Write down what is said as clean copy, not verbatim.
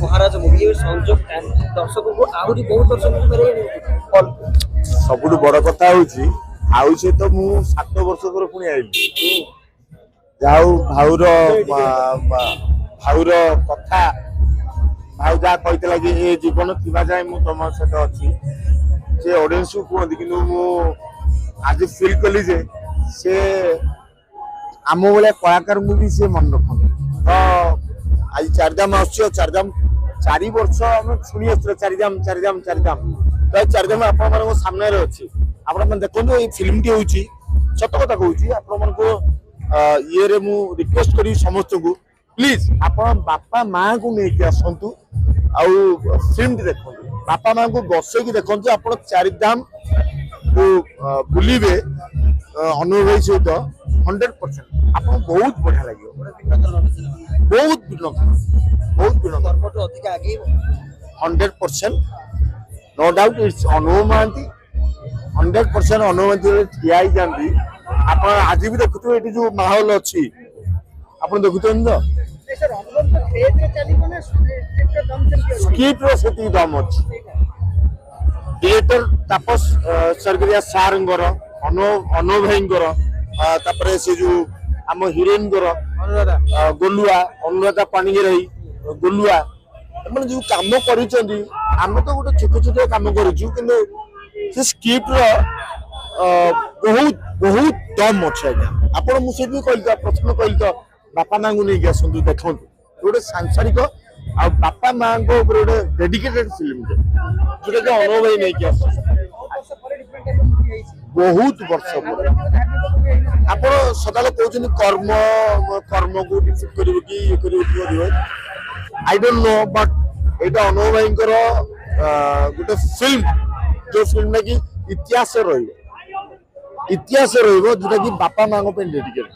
ମହାରାଜ movie ସଂଯୋଗ ଦର୍ଶକଙ୍କୁ ଆହୁରି ବହୁତ ଦର୍ଶକ ସବୁଠୁ ବଡ କଥା ହଉଛି ଆଉ ସେ ତ ମୁଁ 7 ବର୍ଷ ପରେ ପୁଣି ଆଇଲି ଯାଉ ଭାଉର କଥା ଭାଉ ଯାହା କହିଥିଲା କି ଏ ଜୀବନ ଥିବା ଯାଏ ମୁଁ ତମ ସହିତ ଅଛି ସେ ଅଡିଏନ୍ସ କୁ କୁହନ୍ତି କିନ୍ତୁ ମୁଁ ଆଜି ଫିଲ୍ କଲି ଯେ ସେ ଆମ ଭଳିଆ କଳାକାରଙ୍କୁ ବି ସେ ମନେ ରଖନ୍ତି ତ ଆଜି ଚାରିଧାମ ଆସୁଛି ଆଉ ଚାରିଧାମ 4 ବର୍ଷ ଆମେ ଶୁଣି ଆସିଥିଲେ ଚାରିଧାମ ତ ଚାରିଧାମ ଆପଣମାନଙ୍କ ସାମ୍ନାରେ ଅଛି ଆପଣମାନେ ଦେଖନ୍ତୁ ଏଇ ଫିଲ୍ମଟି ହେଉଛି ସତ କଥା କହୁଛି ଆପଣମାନଙ୍କୁ ଇଏରେ ମୁଁ ରିକ୍ୱେଷ୍ଟ କରିବି ସମସ୍ତଙ୍କୁ ପ୍ଲିଜ ଆପଣ ବାପା ମାଙ୍କୁ ନେଇକି ଆସନ୍ତୁ ଆଉ ଫିଲ୍ମଟି ଦେଖନ୍ତୁ ବାପା ମାଙ୍କୁ ବସେଇକି ଦେଖନ୍ତୁ ଆପଣ ଚାରିଧାମ ବୁଲିବେ ଅନୁଭବ ଭାଇ ସହିତ 100% ଆପଣଙ୍କୁ ବହୁତ ବଢିଆ ଲାଗିବ ବହୁତ ଭିନ୍ନ 100% no doubt it's Anubha Mohanty 100% Anubha Mohanty ठिया ही जाती आप आज भी देखुए ये जो माहौल अच्छी आप देखुं तो स्क्रिप्ट से दम अच्छी डिरेक्टर तापस सरगरिया सार अनुभ भाई से जो आम हिरोइन गोलुआ अनुराधा पाणिग्राही गोलुआ मैंने जो कम कर तो गोटे छोट छोट कम कर स्क्रिप्ट बहुत बहुत दम अच्छे आज्ञा आपड़ मुझे कहली प्रथम कहली तो बापा माँ को लेकिन आसतु देखु गोटे सांसारिक आ बापा माँ गोटे डेडिकेटेड फिल्म जोटा कि अनुभ भाई नहीं बहुत वर्ष आप सदा कहते कर्म कर्म को डिफिट कर आई डोंट नो बट एटा अनुभ भाई गोटे फिल्म जो फिल्म कि इतिहास जोटा कि बापा माँ डेडिकेटेड।